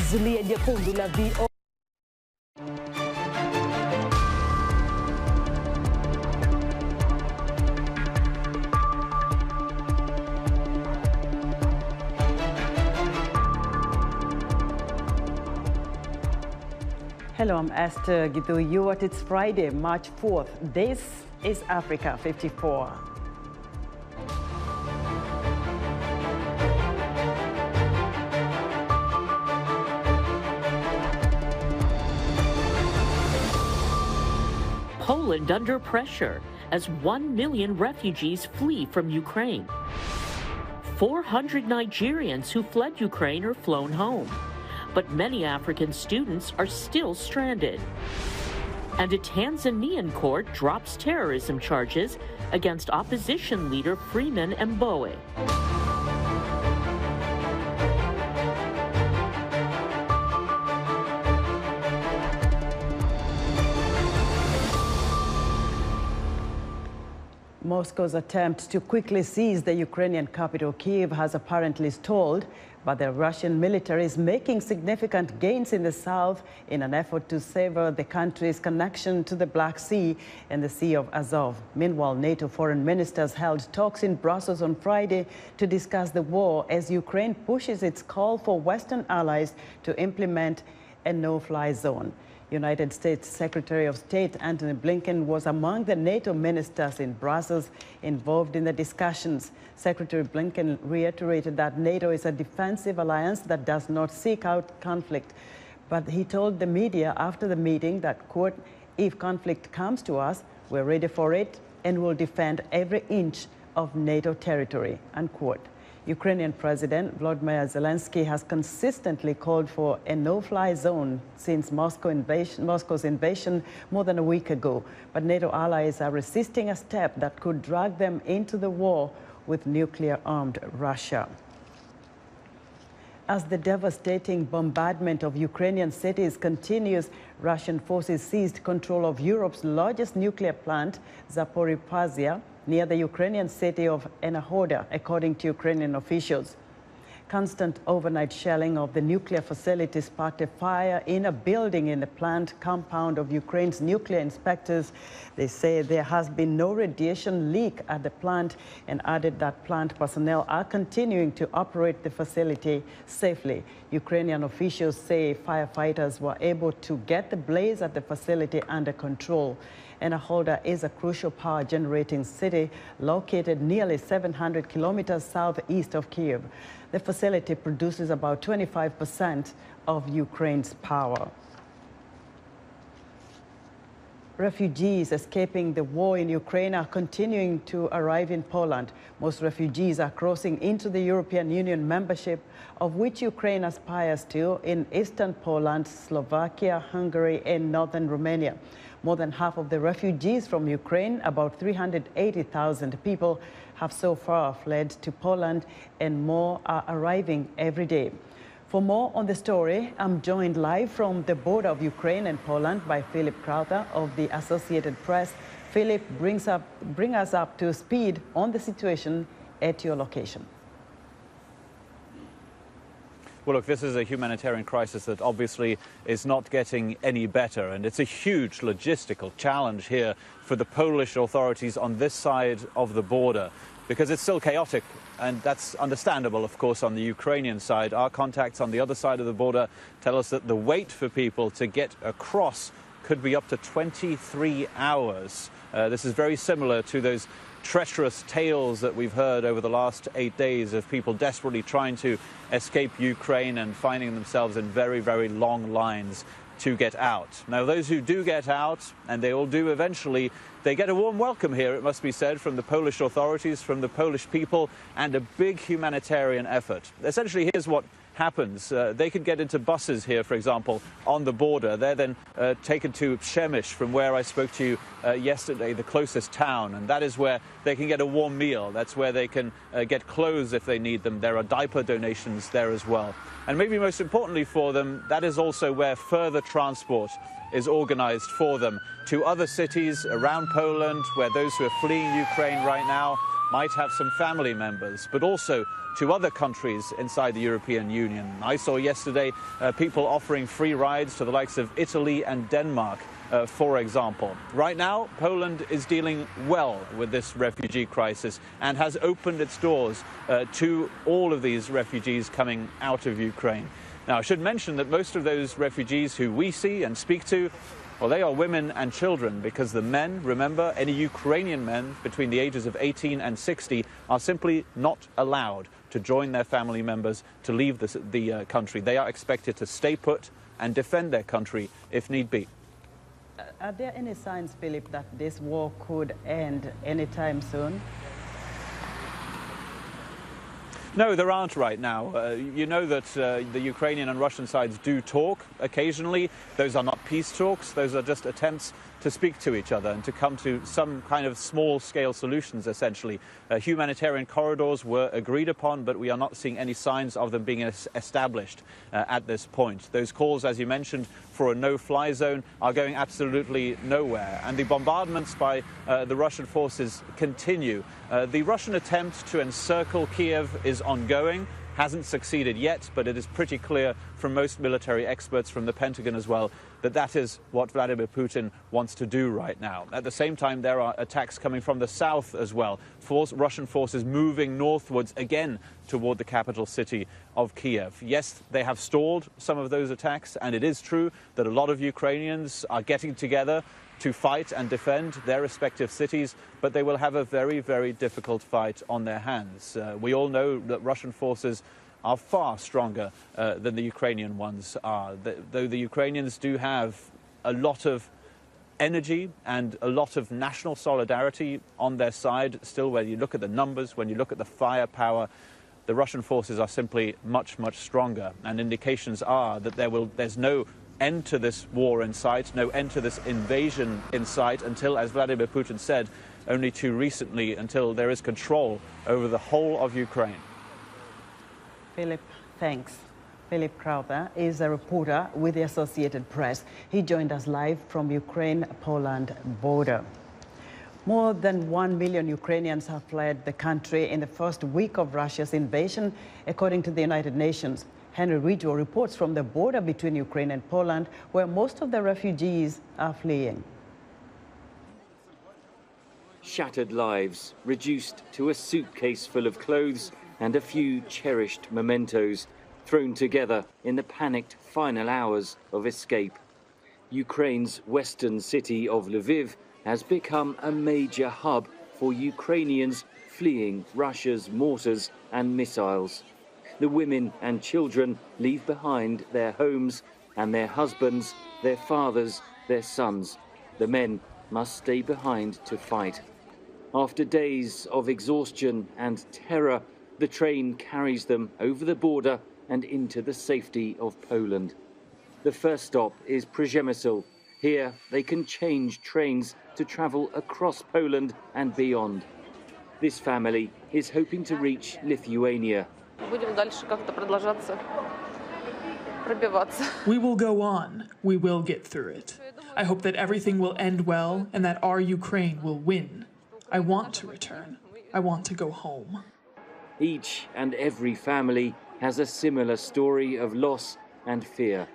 Zulia jekundu la VOA. Hello, I'm Esther Githu. It's Friday, March 4th. This is Africa 54. Poland under pressure as 1 million refugees flee from Ukraine. 400 Nigerians who fled Ukraine are flown home, but many African students are still stranded. And a Tanzanian court drops terrorism charges against opposition leader Freeman Mbowe. Moscow's attempt to quickly seize the Ukrainian capital, Kyiv, has apparently stalled, but the Russian military is making significant gains in the south in an effort to sever the country's connection to the Black Sea and the Sea of Azov. Meanwhile, NATO foreign ministers held talks in Brussels on Friday to discuss the war as Ukraine pushes its call for Western allies to implement a no-fly zone. United States Secretary of State Antony Blinken was among the NATO ministers in Brussels involved in the discussions. Secretary Blinken reiterated that NATO is a defensive alliance that does not seek out conflict. But he told the media after the meeting that, quote, "If conflict comes to us, we're ready for it and will defend every inch of NATO territory," unquote. Ukrainian President Volodymyr Zelensky has consistently called for a no-fly zone since Moscow's invasion more than a week ago. But NATO allies are resisting a step that could drag them into the war with nuclear-armed Russia. As the devastating bombardment of Ukrainian cities continues, Russian forces seized control of Europe's largest nuclear plant, Zaporizhzhia, near the Ukrainian city of Enerhoda, according to Ukrainian officials. Constant overnight shelling of the nuclear facility sparked a fire in a building in the plant compound of Ukraine's nuclear inspectors. They say there has been no radiation leak at the plant and added that plant personnel are continuing to operate the facility safely. Ukrainian officials say firefighters were able to get the blaze at the facility under control. Enerhoda is a crucial power generating city located nearly 700 kilometers southeast of Kyiv. The facility produces about 25% of Ukraine's power. Refugees escaping the war in Ukraine are continuing to arrive in Poland. Most refugees are crossing into the European Union membership, of which Ukraine aspires to, in eastern Poland, Slovakia, Hungary, and northern Romania. More than half of the refugees from Ukraine, about 380,000 people, have so far fled to Poland, and more are arriving every day. For more on the story, I'm joined live from the border of Ukraine and Poland by Philip Crowther of the Associated Press. Philip, bring us up to speed on the situation at your location. Well, look, this is a humanitarian crisis that obviously is not getting any better, and it's a huge logistical challenge here for the Polish authorities on this side of the border, because it's still chaotic, and that's understandable, of course, on the Ukrainian side. Our contacts on the other side of the border tell us that the wait for people to get across could be up to 23 hours. This is very similar to those treacherous tales that we've heard over the last 8 days of people desperately trying to escape Ukraine and finding themselves in very, very long lines to get out. Now, those who do get out, and they all do eventually, they get a warm welcome here, it must be said, from the Polish authorities, from the Polish people, and a big humanitarian effort. Essentially, here's what happens. They could get into buses here, for example, on the border. They're then taken to Przemyśl, from where I spoke to you yesterday, the closest town, and that is where they can get a warm meal. That's where they can get clothes if they need them. There are diaper donations there as well. And maybe most importantly for them, that is also where further transport is organized for them to other cities around Poland, where those who are fleeing Ukraine right now might have some family members, but also to other countries inside the European Union. I saw yesterday people offering free rides to the likes of Italy and Denmark, for example. Right now, Poland is dealing well with this refugee crisis and has opened its doors to all of these refugees coming out of Ukraine. Now, I should mention that most of those refugees who we see and speak to, well, they are women and children, because the men, remember, any Ukrainian men between the ages of 18 and 60 are simply not allowed to join their family members to leave the country. They are expected to stay put and defend their country if need be. Are there any signs, Philip, that this war could end anytime soon? No, there aren't right now. You know that the Ukrainian and Russian sides do talk occasionally. Those are not peace talks. Those are just attempts to speak to each other and to come to some kind of small-scale solutions, essentially. Humanitarian corridors were agreed upon, but we are not seeing any signs of them being established at this point. Those calls, as you mentioned, for a no-fly zone are going absolutely nowhere. And the bombardments by the Russian forces continue. The Russian attempt to encircle Kiev is ongoing. Hasn't succeeded yet, but it is pretty clear from most military experts, from the Pentagon as well, that that is what Vladimir Putin wants to do right now. At the same time, there are attacks coming from the south as well. Russian forces moving northwards again toward the capital city of Kiev. Yes, they have stalled some of those attacks, and it is true that a lot of Ukrainians are getting together to fight and defend their respective cities, but they will have a very, very difficult fight on their hands. We all know that Russian forces are far stronger than the Ukrainian ones are, though the Ukrainians do have a lot of energy and a lot of national solidarity on their side. Still, when you look at the numbers, when you look at the firepower, the Russian forces are simply much, much stronger, and indications are that there's no end to this war in sight, no end to this invasion in sight until, as Vladimir Putin said only too recently, until there is control over the whole of Ukraine. Philip, thanks. Philip Crowther is a reporter with the Associated Press. He joined us live from Ukraine-Poland border. More than 1 million Ukrainians have fled the country in the first week of Russia's invasion, according to the United Nations. Henry Ridgwell reports from the border between Ukraine and Poland, where most of the refugees are fleeing. Shattered lives, reduced to a suitcase full of clothes and a few cherished mementos, thrown together in the panicked final hours of escape. Ukraine's western city of Lviv has become a major hub for Ukrainians fleeing Russia's mortars and missiles. The women and children leave behind their homes and their husbands, their fathers, their sons. The men must stay behind to fight. After days of exhaustion and terror, the train carries them over the border and into the safety of Poland. The first stop is Przemysl. Here they can change trains to travel across Poland and beyond. This family is hoping to reach Lithuania. We will go on. We will get through it. I hope that everything will end well and that our Ukraine will win. I want to return. I want to go home. Each and every family has a similar story of loss and fear.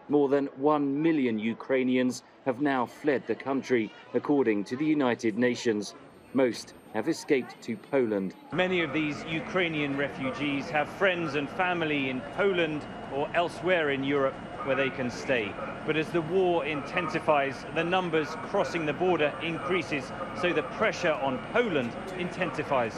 More than 1 million Ukrainians have now fled the country, according to the United Nations. Most have escaped to Poland. Many of these Ukrainian refugees have friends and family in Poland or elsewhere in Europe where they can stay. But as the war intensifies, the numbers crossing the border increases, so the pressure on Poland intensifies.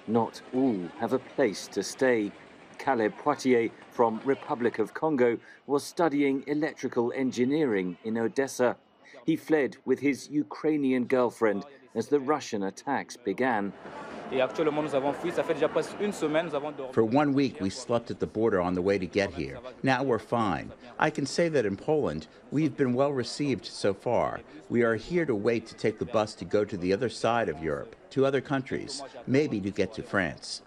Not all have a place to stay. Caleb Poitier from Republic of Congo was studying electrical engineering in Odessa. He fled with his Ukrainian girlfriend as the Russian attacks began. For 1 week, we slept at the border on the way to get here. Now we're fine. I can say that in Poland, we've been well received so far. We are here to wait to take the bus to go to the other side of Europe, to other countries, maybe to get to France.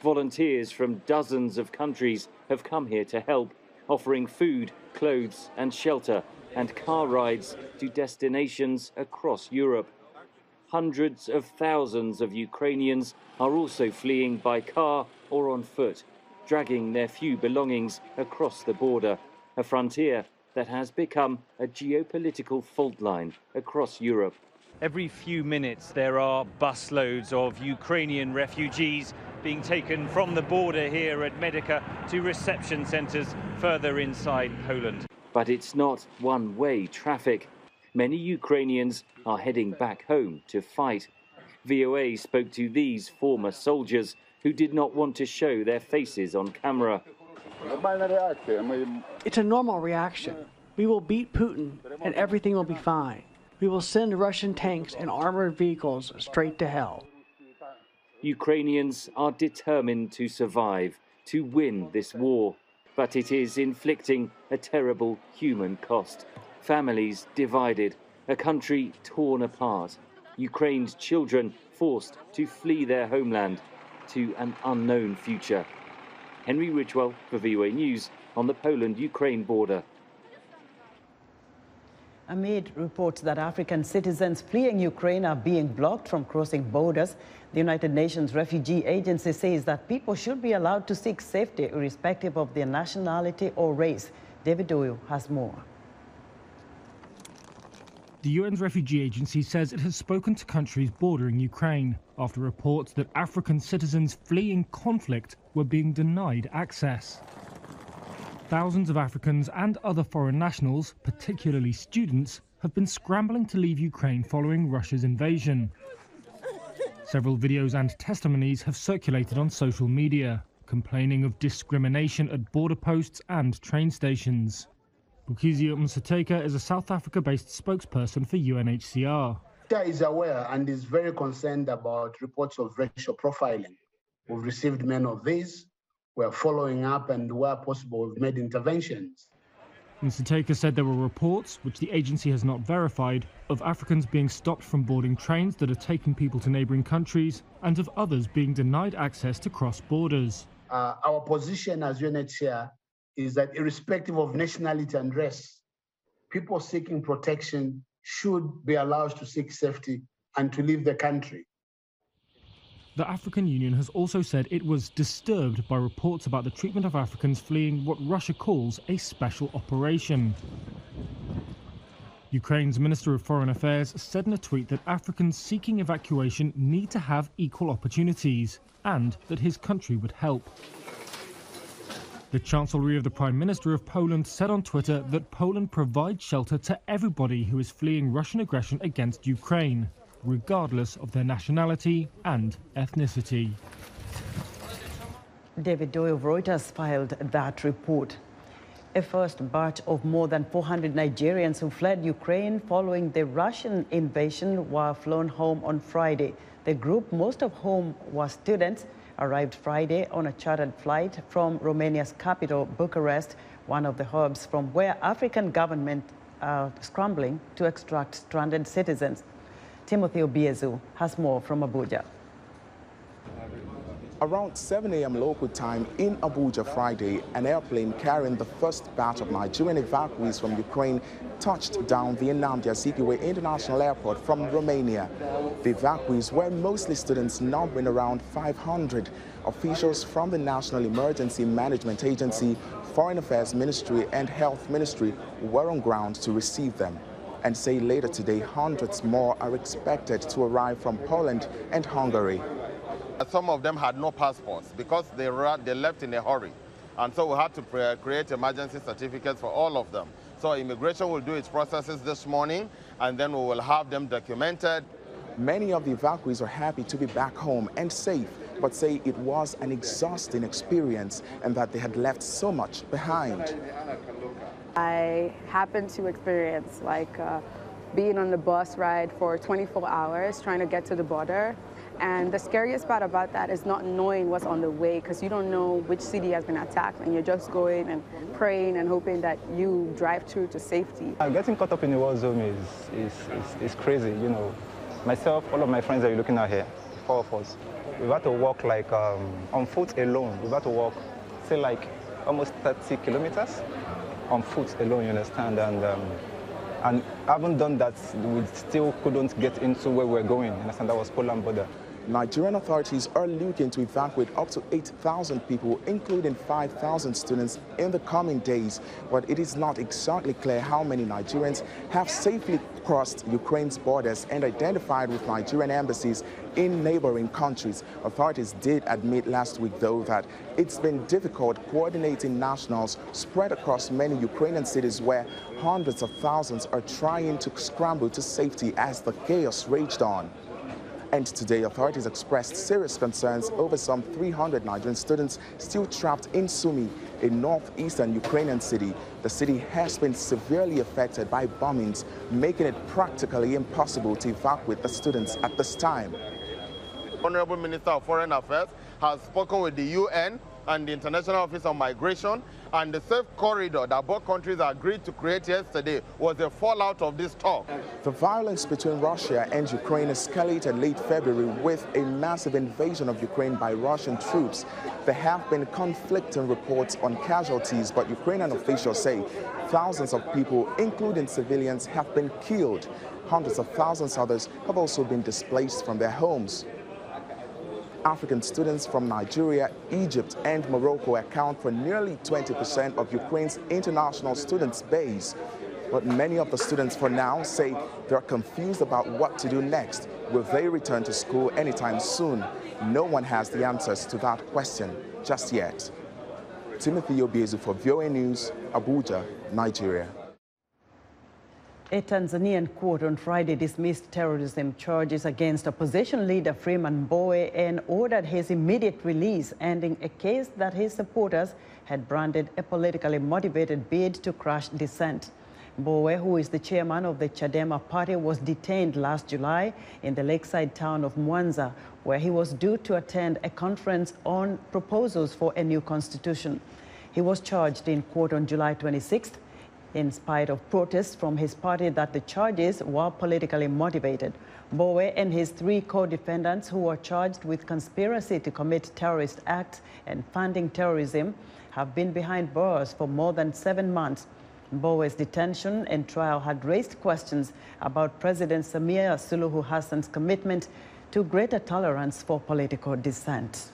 Volunteers from dozens of countries have come here to help, offering food, clothes and shelter, and car rides to destinations across Europe. Hundreds of thousands of Ukrainians are also fleeing by car or on foot, dragging their few belongings across the border, a frontier that has become a geopolitical fault line across Europe. Every few minutes there are busloads of Ukrainian refugees being taken from the border here at Medica to reception centres further inside Poland. But it's not one-way traffic. Many Ukrainians are heading back home to fight. VOA spoke to these former soldiers who did not want to show their faces on camera. It's a normal reaction. We will beat Putin and everything will be fine. We will send Russian tanks and armored vehicles straight to hell. Ukrainians are determined to survive, to win this war. But it is inflicting a terrible human cost. Families divided, a country torn apart. Ukraine's children forced to flee their homeland to an unknown future. Henry Ridgewell for VOA News on the Poland-Ukraine border. Amid reports that African citizens fleeing Ukraine are being blocked from crossing borders, the United Nations Refugee Agency says that people should be allowed to seek safety irrespective of their nationality or race. David Doyle has more. The UN's Refugee Agency says it has spoken to countries bordering Ukraine after reports that African citizens fleeing conflict were being denied access. Thousands of Africans and other foreign nationals, particularly students, have been scrambling to leave Ukraine following Russia's invasion. Several videos and testimonies have circulated on social media, complaining of discrimination at border posts and train stations. Bukizia Msateka is a South Africa-based spokesperson for UNHCR. UNHCR is aware and is very concerned about reports of racial profiling. We've received many of these. We're following up and where possible we've made interventions. Msateka said there were reports, which the agency has not verified, of Africans being stopped from boarding trains that are taking people to neighbouring countries and of others being denied access to cross borders. Our position as UNHCR is that irrespective of nationality and race, people seeking protection should be allowed to seek safety and to leave the country. The African Union has also said it was disturbed by reports about the treatment of Africans fleeing what Russia calls a special operation. Ukraine's Minister of Foreign Affairs said in a tweet that Africans seeking evacuation need to have equal opportunities and that his country would help. The Chancellery of the Prime Minister of Poland said on Twitter that Poland provides shelter to everybody who is fleeing Russian aggression against Ukraine, regardless of their nationality and ethnicity. David Doyle of Reuters filed that report. A first batch of more than 400 Nigerians who fled Ukraine following the Russian invasion were flown home on Friday. The group, most of whom were students, arrived Friday on a chartered flight from Romania's capital, Bucharest, one of the hubs from where African governments are scrambling to extract stranded citizens. Timothy Obiezu has more from Abuja. Around 7 a.m. local time in Abuja Friday, an airplane carrying the first batch of Nigerian evacuees from Ukraine touched down the Nnamdi Azikiwe International Airport from Romania. The evacuees were mostly students numbering around 500. Officials from the National Emergency Management Agency, Foreign Affairs Ministry and Health Ministry were on ground to receive them, and say later today hundreds more are expected to arrive from Poland and Hungary. Some of them had no passports because they left in a hurry. And so we had to create emergency certificates for all of them. So immigration will do its processes this morning, and then we will have them documented. Many of the evacuees are happy to be back home and safe, but say it was an exhausting experience and that they had left so much behind. I happened to experience being on the bus ride for 24 hours trying to get to the border. And the scariest part about that is not knowing what's on the way, because you don't know which city has been attacked, and you're just going and praying and hoping that you drive through to safety. Getting caught up in the war zone is crazy, you know. Myself, all of my friends that you're looking at here, 4 of us, we've had to walk on foot alone. We've had to walk, say almost 30 kilometers on foot alone, you understand? And And having done that, we still couldn't get into where we're going. And that was Poland border. Nigerian authorities are looking to evacuate up to 8,000 people, including 5,000 students, in the coming days. But it is not exactly clear how many Nigerians have safely crossed Ukraine's borders and identified with Nigerian embassies in neighboring countries. Authorities did admit last week, though, that it's been difficult coordinating nationals spread across many Ukrainian cities where hundreds of thousands are trying to scramble to safety as the chaos raged on. And today, authorities expressed serious concerns over some 300 Nigerian students still trapped in Sumy, a northeastern Ukrainian city. The city has been severely affected by bombings, making it practically impossible to evacuate the students at this time. Honorable Minister of Foreign Affairs has spoken with the UN and the International Office on Migration, and the safe corridor that both countries agreed to create yesterday was a fallout of this talk. The violence between Russia and Ukraine escalated late February with a massive invasion of Ukraine by Russian troops. There have been conflicting reports on casualties, but Ukrainian officials say thousands of people, including civilians, have been killed. Hundreds of thousands others have also been displaced from their homes. African students from Nigeria, Egypt, and Morocco account for nearly 20% of Ukraine's international students base. But many of the students for now say they're confused about what to do next. Will they return to school anytime soon? No one has the answers to that question just yet. Timothy Obiezu for VOA News, Abuja, Nigeria. A Tanzanian court on Friday dismissed terrorism charges against opposition leader Freeman Mbowe and ordered his immediate release, ending a case that his supporters had branded a politically motivated bid to crush dissent. Mbowe, who is the chairman of the Chadema party, was detained last July in the lakeside town of Mwanza, where he was due to attend a conference on proposals for a new constitution. He was charged in court on July 26th. In spite of protests from his party that the charges were politically motivated. Mbowe and his three co-defendants, who were charged with conspiracy to commit terrorist acts and funding terrorism, have been behind bars for more than 7 months. Mbowe's detention and trial had raised questions about President Samia Suluhu Hassan's commitment to greater tolerance for political dissent.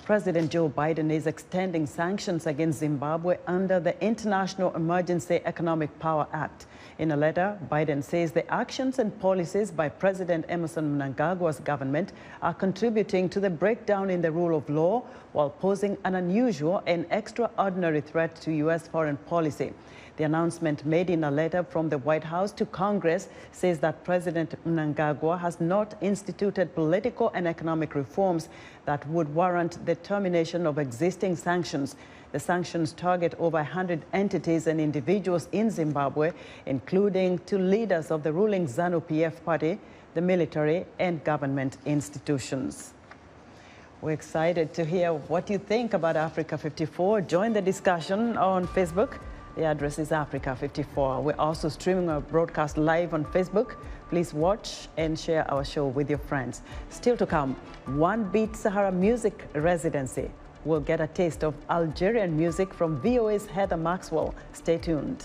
President Joe Biden is extending sanctions against Zimbabwe under the International Emergency Economic Power Act. In a letter, Biden says the actions and policies by President Emerson Mnangagwa's government are contributing to the breakdown in the rule of law while posing an unusual and extraordinary threat to U.S. foreign policy. The announcement made in a letter from the White House to Congress says that President Mnangagwa has not instituted political and economic reforms that would warrant the termination of existing sanctions. The sanctions target over 100 entities and individuals in Zimbabwe, including two leaders of the ruling ZANU-PF party, the military and government institutions. We're excited to hear what you think about Africa 54. Join the discussion on Facebook. The address is Africa 54. We're also streaming our broadcast live on Facebook. Please watch and share our show with your friends. Still to come, One Beat Sahara Music Residency. We'll get a taste of Algerian music from VOA's Heather Maxwell. Stay tuned.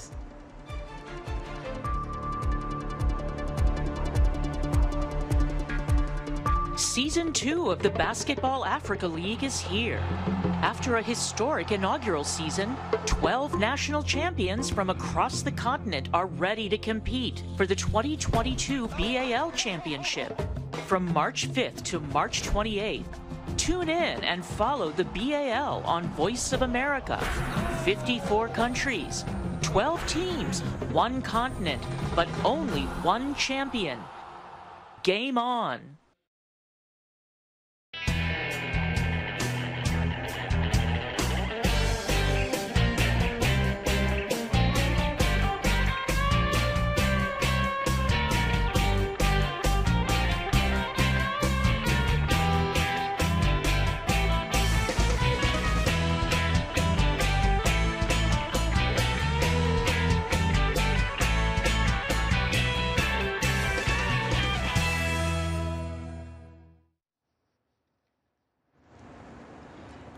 Season 2 of the Basketball Africa League is here. After a historic inaugural season, 12 national champions from across the continent are ready to compete for the 2022 BAL Championship. From March 5th to March 28th, tune in and follow the BAL on Voice of America. 54 countries, 12 teams, 1 continent, but only 1 champion. Game on!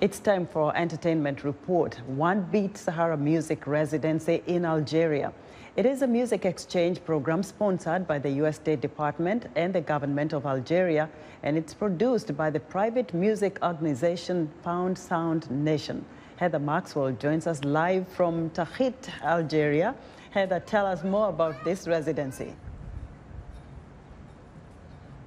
It's time for our entertainment report. One Beat Sahara Music Residency in Algeria. It is a music exchange program sponsored by the U.S. State Department and the government of Algeria, and it's produced by the private music organization Found Sound Nation. Heather Maxwell joins us live from Tahit, Algeria. Heather, tell us more about this residency.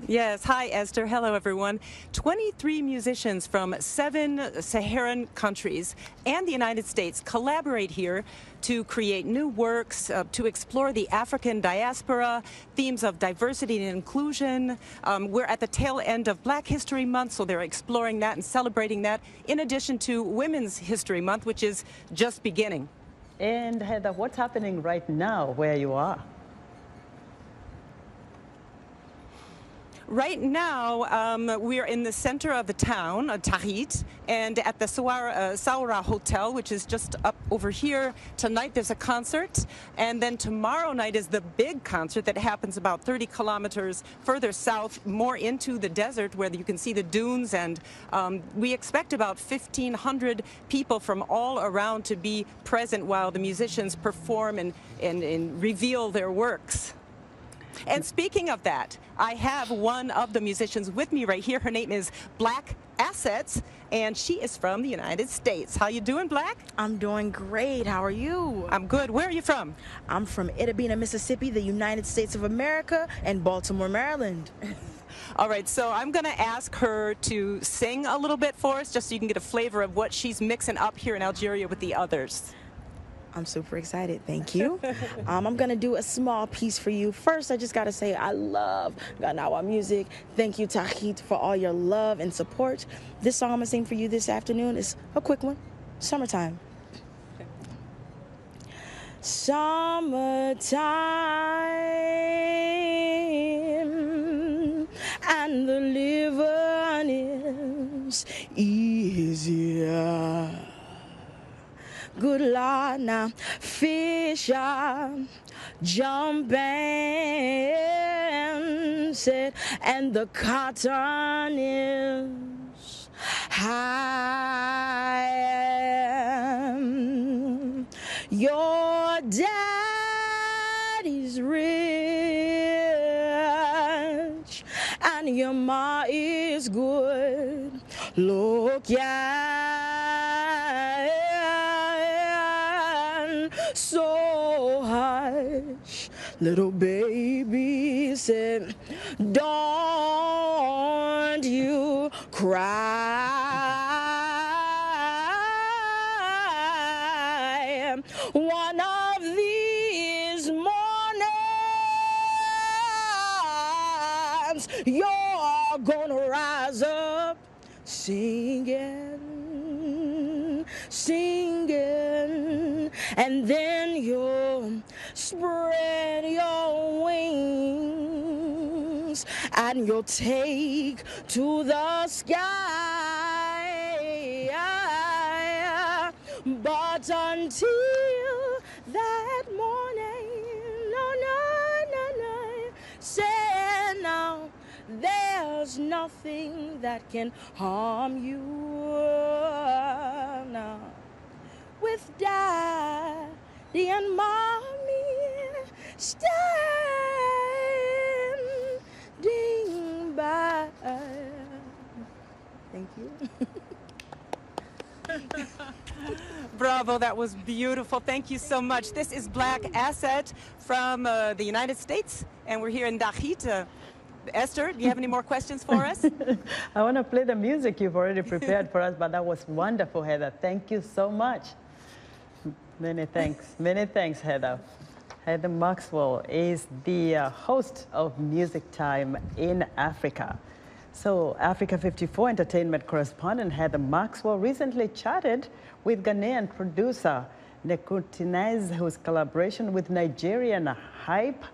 Yes, hi Esther. Hello everyone. 23 musicians from 7 Saharan countries and the United States collaborate here to create new works, to explore the African diaspora, themes of diversity and inclusion. We're at the tail end of Black History Month, so they're exploring that and celebrating that, in addition to Women's History Month, which is just beginning. And Heather, what's happening right now where you are? Right now, we're in the center of the town, Tahit, and at the Saoura Hotel, which is just up over here. Tonight there's a concert, and then tomorrow night is the big concert that happens about 30 kilometers further south, more into the desert, where you can see the dunes, and we expect about 1,500 people from all around to be present while the musicians perform and reveal their works. And speaking of that, I have one of the musicians with me right here. Her name is Black Assets, and she is from the United States. How you doing, Black? I'm doing great. How are you? I'm good. Where are you from? I'm from Itabena, Mississippi, the United States of America, and Baltimore, Maryland. All right, so I'm going to ask her to sing a little bit for us, just so you can get a flavor of what she's mixing up here in Algeria with the others. I'm super excited. Thank you. I'm going to do a small piece for you. First, I just got to say I love Ganawa music. Thank you, Tahit, for all your love and support. This song I'm going to sing for you this afternoon is a quick one, Summertime. Summertime, and the living is easier. Good Lord, now fish are jumping, said, and the cotton is high. Your daddy's rich, and your ma is good. Look, yeah. So hush, little baby said, don't you cry. One of these mornings, you're gonna rise up singing, singing, and then you'll spread your wings and you'll take to the sky. But until that morning, no, say no, there's nothing that can harm you now. With Daddy and Mommy standing by. Thank you. Bravo, that was beautiful. Thank you so much. This is Black Asset from the United States, and we're here in Tahit. Esther, do you have any more questions for us? I want to play the music you've already prepared for us, but that was wonderful, Heather. Thank you so much. Many thanks, Heather. Heather Maxwell is the host of Music Time in Africa. So, Africa 54 entertainment correspondent Heather Maxwell recently chatted with Ghanaian producer Nekutinez, whose collaboration with Nigerian hype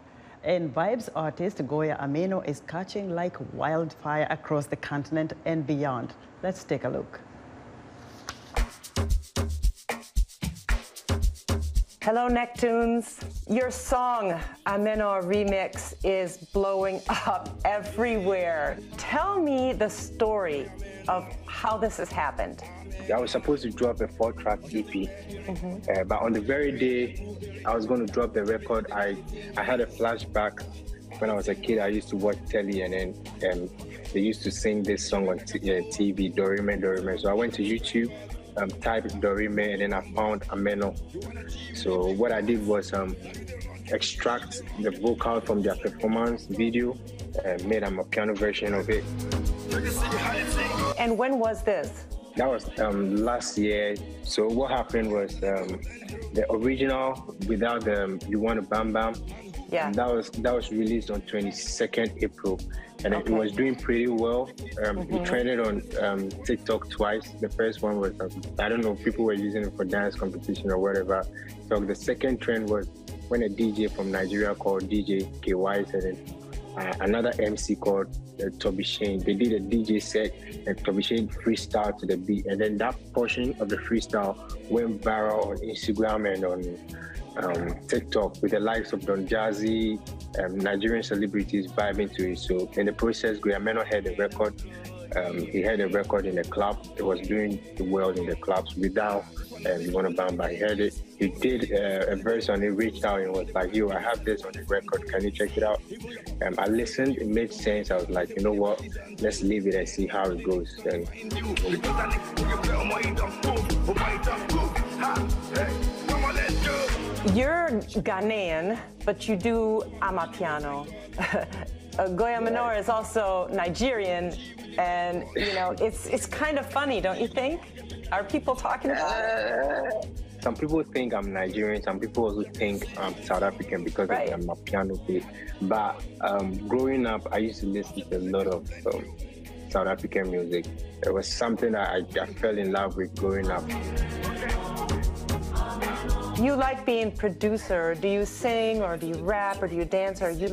and vibes artist Goya Amino is catching like wildfire across the continent and beyond. Let's take a look. Hello, Necktunes. Your song, Ameno Remix, is blowing up everywhere. Tell me the story of how this has happened. I was supposed to drop a 4-track EP, but on the very day I was going to drop the record, I had a flashback. When I was a kid, I used to watch telly, and then they used to sing this song on TV, Dorime, Dorime. So I went to YouTube, typed Dorime, and then I found Ameno. So what I did was extract the vocal from their performance video, made a piano version of it. And when was this? That was last year. So what happened was the original without the You Want a Bam Bam, that was released on 22nd April, and it was doing pretty well. It trended on TikTok twice. The first one was I don't know, people were using it for dance competition or whatever. So the second trend was when a DJ from Nigeria called DJ KY said it. Another MC called Toby Shane. They did a DJ set and Toby Shane freestyle to the beat, and then that portion of the freestyle went viral on Instagram and on TikTok with the likes of Don Jazzy, Nigerian celebrities vibing to it. So in the process, Ameno had a record. He had a record in the club. It was doing well in the clubs without You Want to Bamba. He heard it. He did a verse on it, reached out and was like, yo, I have this on the record. Can you check it out? I listened. It made sense. I was like, you know what? Let's leave it and see how it goes. And you're Ghanaian, but you do Amapiano. Goya Minor is also Nigerian, and you know it's kind of funny, don't you think? Are people talking about it? Some people think I'm Nigerian. Some people also think I'm South African because of my piano beat. But growing up, I used to listen to a lot of South African music. It was something that I fell in love with growing up. You like being producer. Do you sing or do you rap or do you dance, or you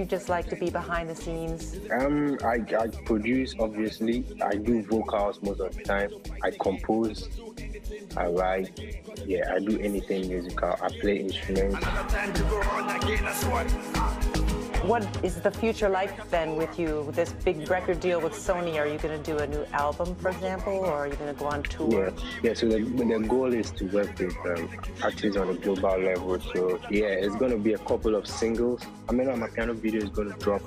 just like to be behind the scenes? I produce, obviously. I do vocals most of the time. I compose. I write. Yeah, I do anything musical. I play instruments. What is the future like then with you? With this big record deal with Sony, are you going to do a new album, for example, or are you going to go on tour? Yeah. So the goal is to work with artists on a global level. So yeah, it's going to be a couple of singles. My piano video is going to drop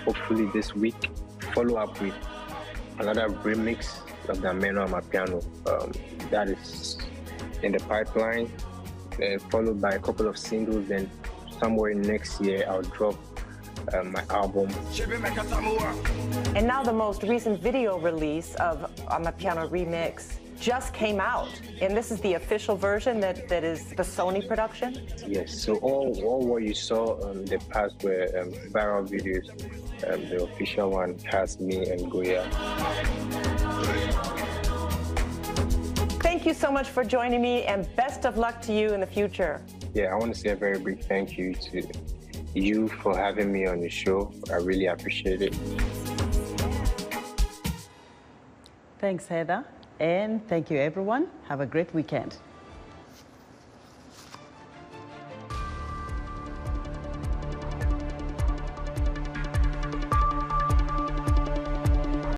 hopefully this week. Follow up with another remix of the Ameno Amapiano. That is in the pipeline. Followed by a couple of singles. Then somewhere next year, I'll drop my album. And now the most recent video release of Amapiano Remix just came out, and this is the official version that is the Sony production? Yes, so all what you saw in the past were viral videos. The official one has me and Goya. Thank you so much for joining me, and best of luck to you in the future. Yeah, I want to say a very big thank you to you for having me on the show. I really appreciate it. Thanks, Heather. And thank you, everyone. Have a great weekend.